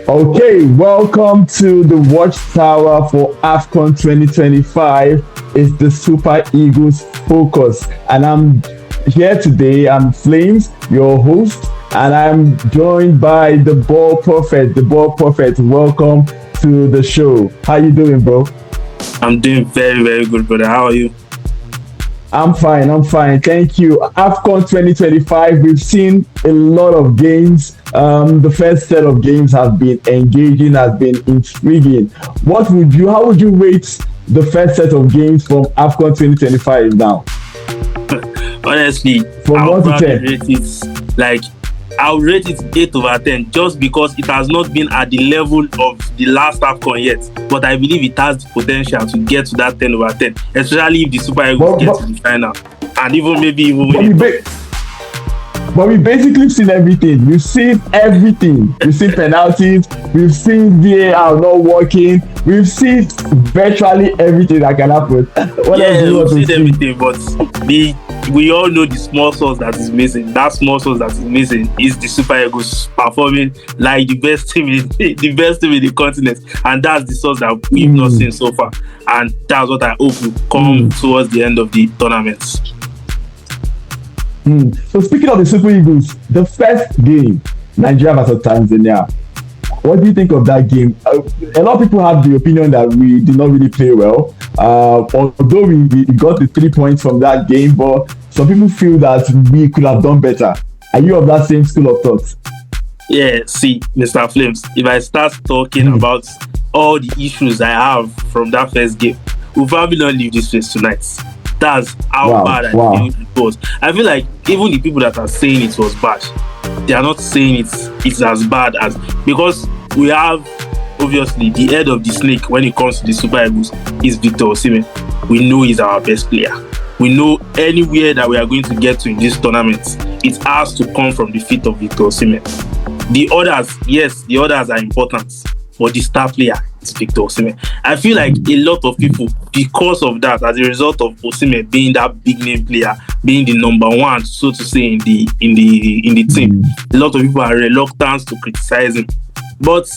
Okay, welcome to the Watchtower for AFCON 2025. It's the Super Eagles Focus, and I'm here today. I'm Flames, your host, and I'm joined by the Ball Prophet. The Ball Prophet, welcome to the show. How you doing, bro? I'm doing very, very good, brother. How are you? I'm fine. Thank you. AFCON 2025, we've seen a lot of games. The first set of games have been engaging, has been intriguing. How would you rate the first set of games from AFCON 2025 now? Honestly, From I'll 1 to probably 10? rate it like I'll rate it 8 over 10 just because it has not been at the level of the last AFCON yet. But I believe it has the potential to get to that 10 over 10, especially if the Super Eagles But, get but, to the final and even maybe even but, win we it. ba- but we basically seen everything. We've seen everything. We've seen penalties. We've seen VAR not working. We've seen virtually everything that can happen. What else do Yeah, you we've want to seen see? everything, but we all know the small sauce that is missing. That small sauce that is missing is the Super Eagles performing like the best team in the best team in the continent, and that's the sauce that we've not Mm, seen so far. And that's what I hope will come mm, towards the end of the tournament. So speaking of the Super Eagles, the first game, Nigeria versus Tanzania. What do you think of that game? A lot of people have the opinion that we did not really play well. Although we got the 3 points from that game, but some people feel that we could have done better. Are you of that same school of thought? Yeah, see, Mr. Flames, if I start talking Mm, about all the issues I have from that first game, we'll probably not leave this place tonight. That's how wow, bad I feel wow. it was. I feel like even the people that are saying it was bad, they are not saying it's as bad as, because we have obviously the head of the snake when it comes to the Super Eagles is Victor Osimhen. We know he's our best player. We know anywhere that we are going to get to in this tournament, it has to come from the feet of Victor Osimhen. The others, yes, the others are important, but the star player is Victor Osimhen. I feel like a lot of people, because of that, as a result of Osimhen being that big name player, being the number one, so to say, in the team, Mm, a lot of people are reluctant to criticize him. But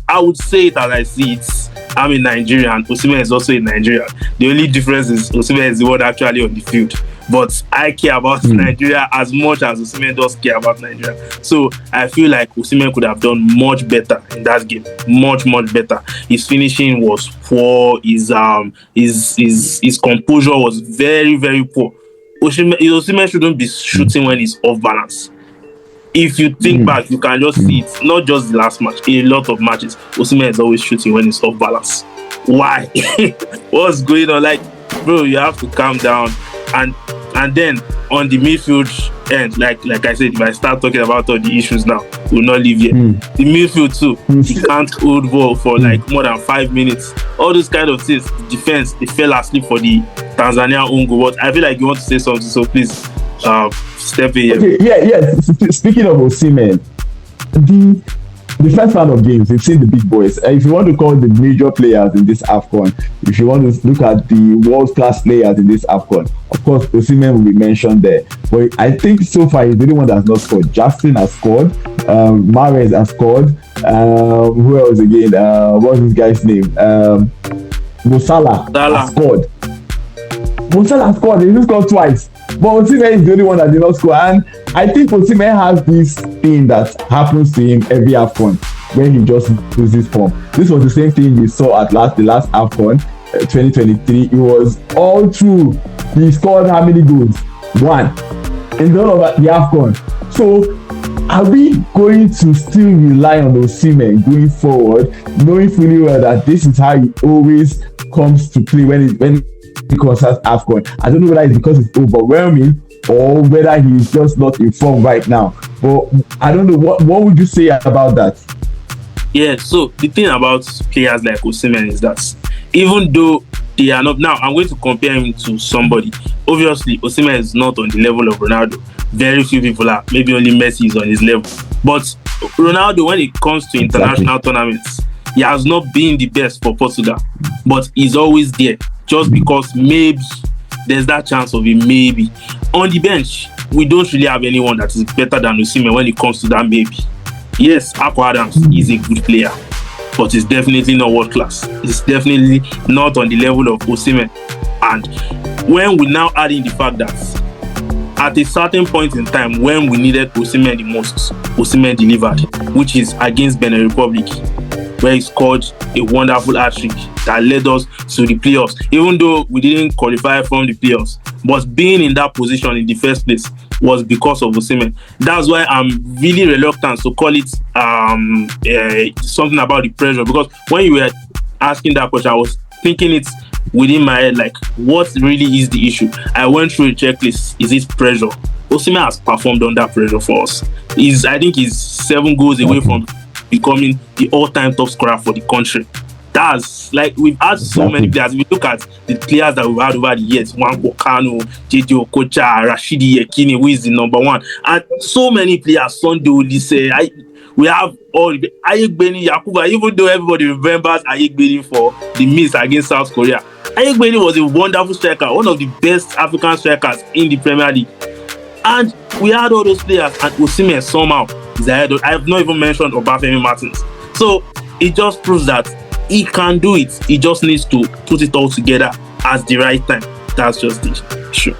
I would say it as I see it. I'm in Nigeria and Osimhen is also in Nigeria. The only difference is Osimhen is the one actually on the field. But I care about mm, Nigeria as much as Osimhen does care about Nigeria. So I feel like Osimhen could have done much better in that game. Much better. His finishing was poor. His composure was very, very poor. Osimhen shouldn't be mm, shooting when he's off balance. If you think mm, back, you can just see mm. it. Not just the last match, a lot of matches. Osimhen is always shooting when he's off balance. Why? What's going on? Like, bro, you have to calm down. And then on the midfield end, like I said, if I start talking about all the issues now, we'll not leave here. Mm, The midfield too, he mm, can't hold ball for mm. like more than 5 minutes. All those kind of things. The defense, they fell asleep for the Tanzania own goal. But I feel like you want to say something, so please step in here. Okay, yeah. Speaking of Osimhen, the the first round of games, we've seen the big boys. If you want to call the major players in this AFCON, if you want to look at the world class players in this AFCON, of course, Osimhen will be mentioned there. But I think so far he's the only one that has not scored. Justin has scored. Mahrez has scored. Who else again? What's this guy's name? Mo Salah has Salah. scored. Mo Salah has scored. He just scored twice. But Osimhen is the only one that did not score. And I think Osimhen has this thing that happens to him every AFCON when he just loses form. This was the same thing we saw at the last AFCON 2023. It was all true. He scored how many goals? One. In the whole of the AFCON. So are we going to still rely on Osimhen going forward, knowing fully well that this is how he always comes to play when it concerns AFCON? I don't know whether it's because it's overwhelming or whether he's just not informed right now. But I don't know. What would you say about that? Yeah, so the thing about players like Osimhen is that even though they are not, now I'm going to compare him to somebody. Obviously, Osimhen is not on the level of Ronaldo. Very few people are. Maybe only Messi is on his level. But Ronaldo, when it comes to Exactly. international tournaments, he has not been the best for Portugal. But he's always there. Just because maybe there's that chance of it, maybe. On the bench, we don't really have anyone that is better than Osimhen when it comes to that maybe. Yes, Akko Adams is a good player, but he's definitely not world class. He's definitely not on the level of Osimhen. And when we now add in the fact that at a certain point in time when we needed Osimhen the most, Osimhen delivered, which is against Benin Republic, where he scored a wonderful hat-trick that led us to the playoffs, even though we didn't qualify from the playoffs. But being in that position in the first place was because of Osimhen. That's why I'm really reluctant to call it something about the pressure, because when you were asking that question, I was thinking it within my head, like, what really is the issue? I went through a checklist. Is it pressure? Osimhen has performed under pressure for us. I think he's 7 goals away from becoming the all-time top scorer for the country. That's like, we've had so many players. If you look at the players that we've had over the years, Nwankwo Kanu, JJ Okocha, Rashidi Yekini, who is the number one, and so many players, Sunday Olise. We have all Ayegbeni, Yakuba, even though everybody remembers Ayegbeni for the miss against South Korea. Ayegbeni was a wonderful striker, one of the best African strikers in the Premier League. And we had all those players, and Osimhen somehow is ahead. I have not even mentioned Obafemi Martins. So it just proves that he can do it. He just needs to put it all together at the right time. That's just the issue.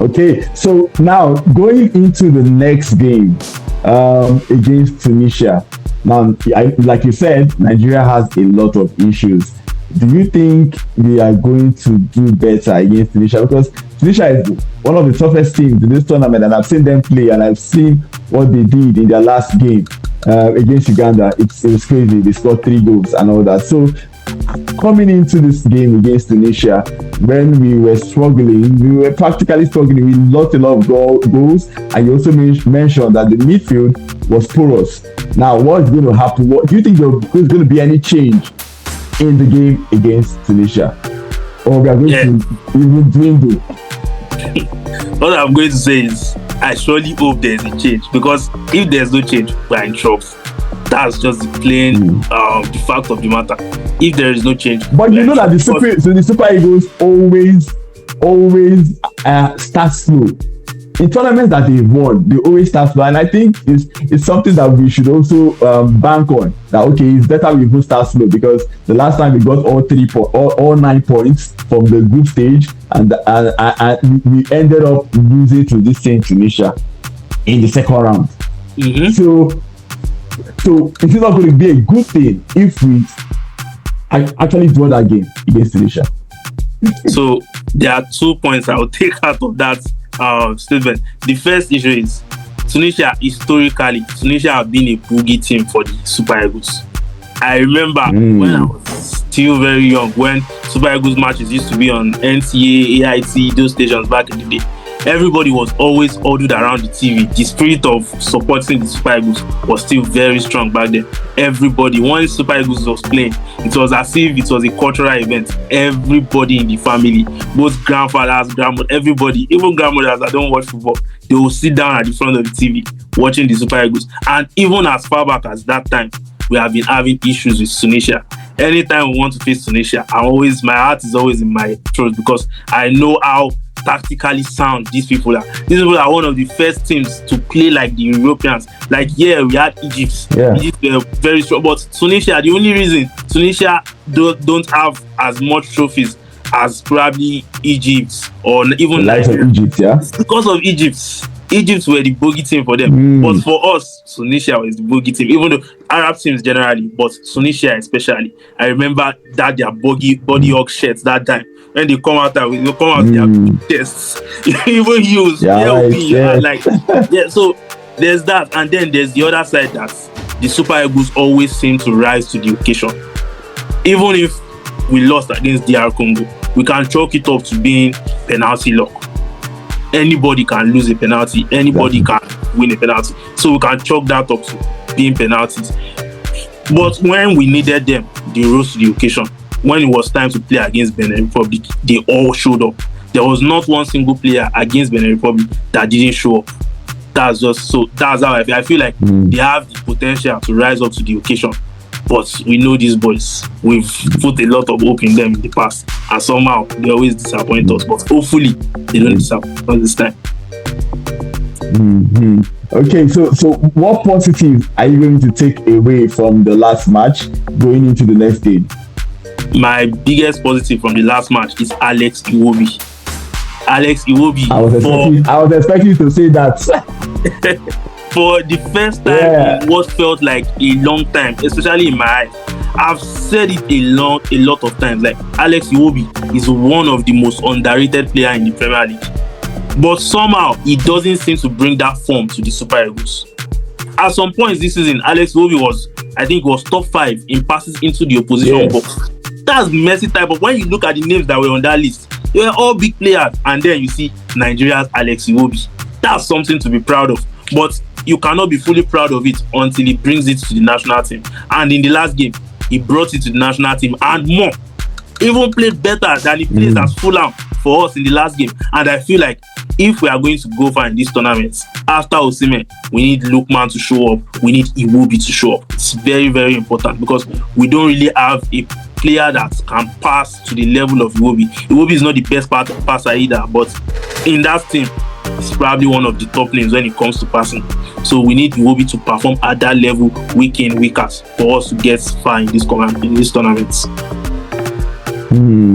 Okay, so now going into the next game against Tunisia. Now, like you said, Nigeria has a lot of issues. Do you think we are going to do better against Tunisia? Because Tunisia is one of the toughest teams in this tournament, and I've seen them play, and I've seen what they did in their last game against Uganda. It was crazy. They scored 3 goals and all that. So coming into this game against Tunisia, when we were struggling, we were practically struggling. We lost a lot of goals, and you also mentioned that the midfield was porous. Now, what's going to happen? What do you think there's going to be any change in the game against Tunisia, or we are going to even dwindle? What I'm going to say is, I surely hope there's a change, because if there's no change, we're in trouble. That's just the plain the fact of the matter. If there is no change, but you know that the Super Eagles always start slow. In tournaments that they've won, they always start slow, and I think it's something that we should also bank on. That it's better we even start slow, because the last time we got all 9 points from the group stage, and we ended up losing to this same Tunisia in the second round. So it's not going to be a good thing if we actually draw that game against Tunisia. So there are 2 points I will take out of that statement. The first issue is Tunisia have been a boogie team for the Super Eagles. I remember when I was still very young, when Super Eagles matches used to be on NTA, AIT, those stations back in the day. Everybody was always huddled around the TV. The spirit of supporting the Super Eagles was still very strong back then. Everybody, once Super Eagles was playing, it was as if it was a cultural event. Everybody in the family, both grandfathers, grandmothers, everybody, even grandmothers that don't watch football, they will sit down at the front of the TV watching the Super Eagles. And even as far back as that time, we have been having issues with Tunisia. Anytime we want to face Tunisia, my heart is always in my throat, because I know how tactically sound these people are. These people are one of the first teams to play like the Europeans. Like, we had Egypt. Egypt were very strong, but Tunisia, the only reason Tunisia don't have as much trophies as probably Egypt or even Egypt, it's because of Egypt. Egypt were the bogey team for them, but for us, Tunisia was the bogey team. Even though Arab teams generally, but Tunisia especially. I remember that their body hawk shirts that time. When they come out their chests, even use so there's that, and then there's the other side that the Super Eagles always seem to rise to the occasion. Even if we lost against DR Congo, we can chalk it up to being penalty luck. Anybody can lose a penalty, anybody can win a penalty, so we can chalk that up to being penalties. But when we needed them, they rose to the occasion. When it was time to play against Benin Republic, they all showed up. There was not one single player against Benin Republic that didn't show up. That's how I feel like they have the potential to rise up to the occasion. But we know these boys. We've put a lot of hope in them in the past, and somehow they always disappoint us. But hopefully they don't disappoint us this time. Hmm. Okay, so what positive are you going to take away from the last match going into the next game? My biggest positive from the last match is Alex Iwobi. Alex Iwobi I was expecting you to say that. for the first time Yeah. in what felt like a long time, especially in my eyes. I've said it a lot of times. Like, Alex Iwobi is one of the most underrated players in the Premier League, but somehow he doesn't seem to bring that form to the Super Eagles. At some points this season, Alex Iwobi was top 5 in passes into the opposition box. That's messy type of. When you look at the names that were on that list, they were all big players, and then you see Nigeria's Alex Iwobi. That's something to be proud of. But you cannot be fully proud of it until he brings it to the national team. And in the last game, he brought it to the national team and more. Even played better than he plays as Fulham for us in the last game. And I feel like if we are going to go far in this tournament, after Osimhen, we need Lookman to show up. We need Iwobi to show up. It's very, very important because we don't really have a player that can pass to the level of Iwobi. Iwobi is not the best passer either, but in that team, he's probably one of the top names when it comes to passing. So we need Iwobi to perform at that level week in, week out for us to get far in this tournament.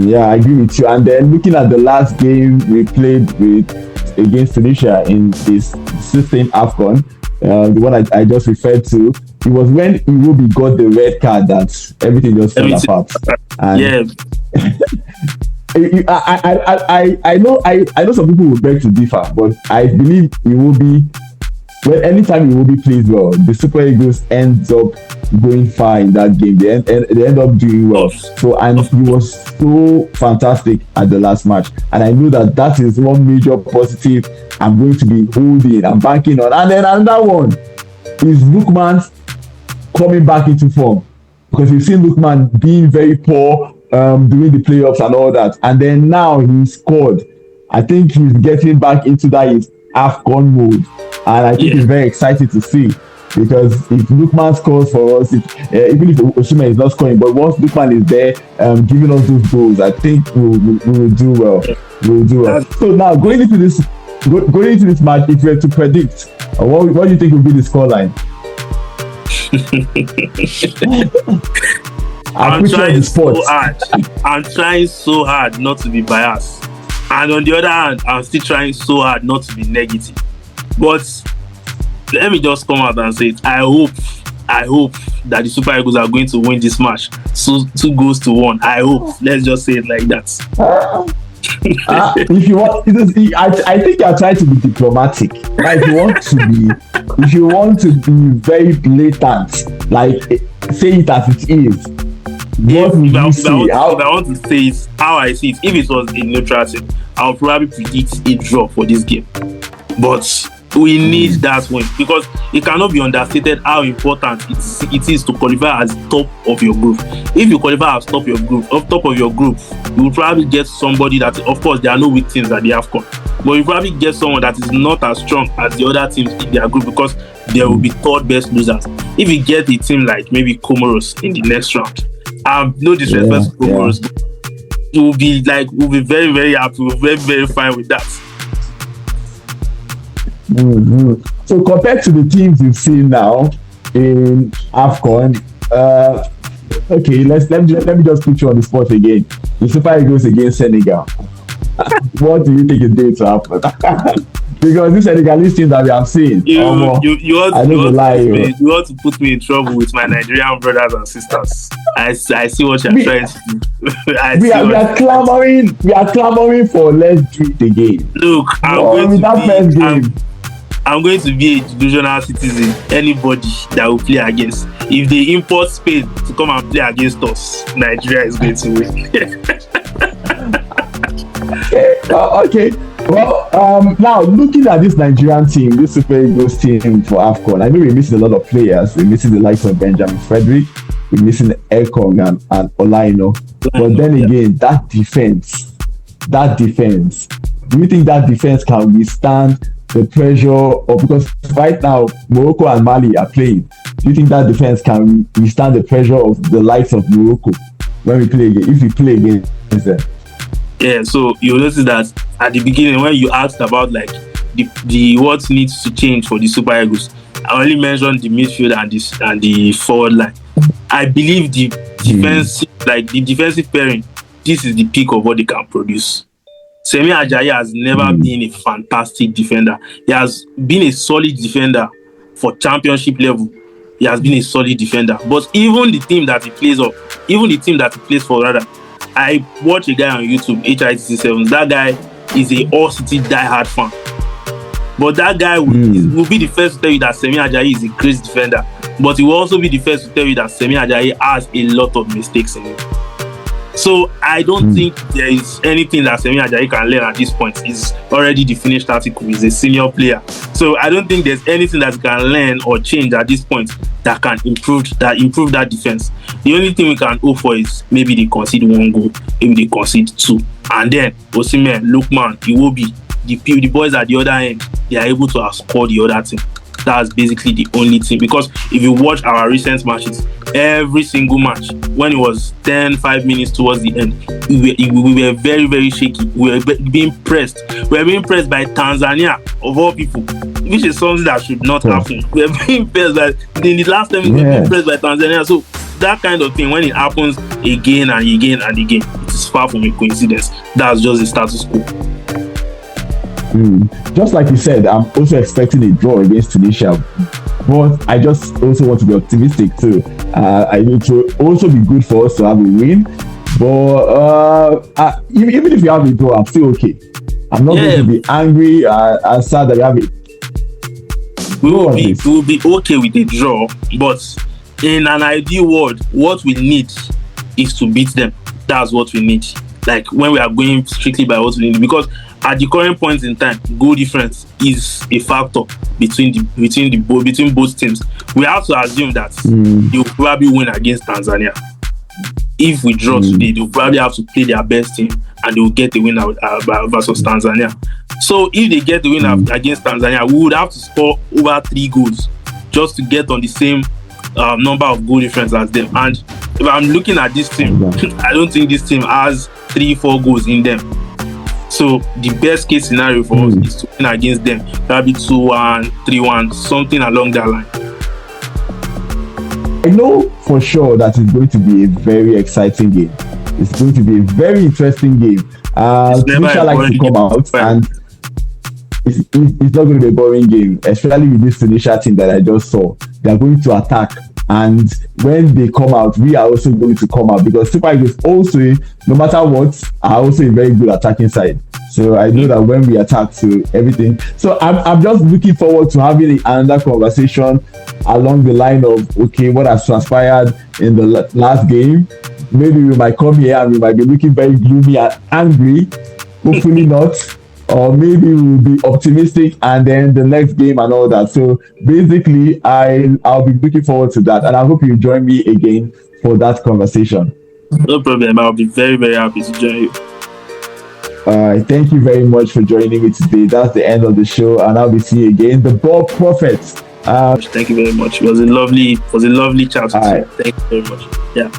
Yeah, I agree with you. And then looking at the last game we played against Tunisia in this same AFCON, the one I just referred to, it was when Iwobi got the red card that everything just fell apart. And I know some people will beg to differ, but I believe Iwobi, anytime Iwobi plays well, the Super Eagles ends up going far in that game. They end up doing well. So, and he was so fantastic at the last match. And I know that is one major positive I'm going to be holding and banking on. And then another one is Lookman coming back into form, because we've seen Lookman being very poor during the playoffs and all that. And then now he scored. I think he's getting back into that AFCON mode. And I think it's very exciting to see, because if Lookman scores for us, even if Osimhen is not scoring, but once Lookman is there giving us those goals, I think we will do well. We will do well. So now going into this match, if you were to predict, what do you think will be the scoreline? I'm trying so hard not to be biased, and on the other hand, I'm still trying so hard not to be negative. But let me just come out and say it. I hope that the Super Eagles are going to win this match. So 2-1. I hope. Let's just say it like that. If you want, I think you're trying to be diplomatic. Like, if you want to be very blatant, like, say it as it is. If I want to say it how I see it, if it was a neutral team, I'll probably predict a draw for this game. But we need that win, because it cannot be understated how important it is to qualify as top of your group. If you qualify as top of your group, you will probably get somebody that, of course, there are no weak teams at the AFCON, but you probably get someone that is not as strong as the other teams in their group, because there will be third best losers. If you get a team like maybe Comoros in the next round, no disrespect to Comoros, we'll be very, very happy. We'll be very, very fine with that. Mm-hmm. So compared to the teams you've seen now in AFCON, okay, let me just put you on the spot again. The Super Eagles against Senegal. What do you think is going to happen? Because this Senegalese team that we have seen, you want to put me in trouble with my Nigerian brothers and sisters. I see what you're trying to do. We are clamoring for let's do it again. Look, I'm going to be a delusional citizen. Anybody that will play against, if they import Spain to come and play against us, Nigeria is going to win. Okay. Well, now looking at this Nigerian team, this Super Eagles team for AFCON, I know we're missing a lot of players. We're missing the likes of Benjamin Frederick. We're missing Ekong and Olaino. But then again, that defense. Do you think that defense can withstand the pressure? Or because right now Morocco and Mali are playing, do you think that defense can withstand the pressure of the likes of Morocco when we play again? If we play against them? Yeah, so you notice that at the beginning when you asked about like the what needs to change for the Super Eagles. I only mentioned the midfield and the forward line. I believe the defensive pairing, this is the peak of what they can produce. Semi Ajayi has never been a fantastic defender. He has been a solid defender for championship level. He has been a solid defender. But even the team that he plays for, rather, I watch a guy on YouTube, HITC7. That guy is a All City diehard fan. But that guy will be the first to tell you that Semi Ajayi is a great defender. But he will also be the first to tell you that Semi Ajayi has a lot of mistakes in him. So I don't think there is anything that Semi Ajayi can learn at this point. He's already the finished article. He's a senior player. So I don't think there's anything that he can learn or change at this point that can improve that defense. The only thing we can hope for is maybe they concede 1 goal, maybe they concede 2. And then Osimhen, Lookman, Iwobi, the boys at the other end, they are able to outscore the other team. That's basically the only thing. Because if you watch our recent matches, every single match, when it was 5 minutes towards the end, we were very, very shaky. We were being pressed. We were being pressed by Tanzania, of all people, which is something that should not happen. We were being pressed in the last time, we were being pressed by Tanzania. So that kind of thing, when it happens again and again and again, it is far from a coincidence. That's just the status quo. Just like you said, I'm also expecting a draw against Tunisia, but I just also want to be optimistic too. I need to also be good for us to have a win, but even if you have a draw, I'm still okay. I'm not going to be angry and sad that you have it. We will be okay with a draw, but in an ideal world, what we need is to beat them. That's what we need. Like when we are going strictly by what we need, because at the current point in time, goal difference is a factor between both teams. We have to assume that they will probably win against Tanzania. If we draw today, they will probably have to play their best team and they will get the win versus Tanzania. So if they get the win against Tanzania, we would have to score over 3 goals just to get on the same number of goal difference as them. And if I'm looking at this team, I don't think this team has 3-4 goals in them. So the best case scenario for us is to win against them. That'll be 2-1, 3-1, something along that line. I know for sure that it's going to be a very exciting game. It's going to be a very interesting game. Tunisia likes to come out, and it's not going to be a boring game, especially with this Tunisia team that I just saw. They are going to attack. And when they come out, we are also going to come out, because Super Eagles also, no matter what, are also a very good attacking side. So I know that when we attack, so everything. So I'm just looking forward to having another conversation along the line of, okay, what has transpired in the last game. Maybe we might come here and we might be looking very gloomy and angry. Hopefully not. Or maybe we'll be optimistic and then the next game and all that. So basically, I'll be looking forward to that. And I hope you join me again for that conversation. No problem. I'll be very, very happy to join you. Thank you very much for joining me today. That's the end of the show. And I'll be seeing you again. The Ball Prophet. Thank you very much. It was a lovely chat. Right. Thank you very much. Yeah.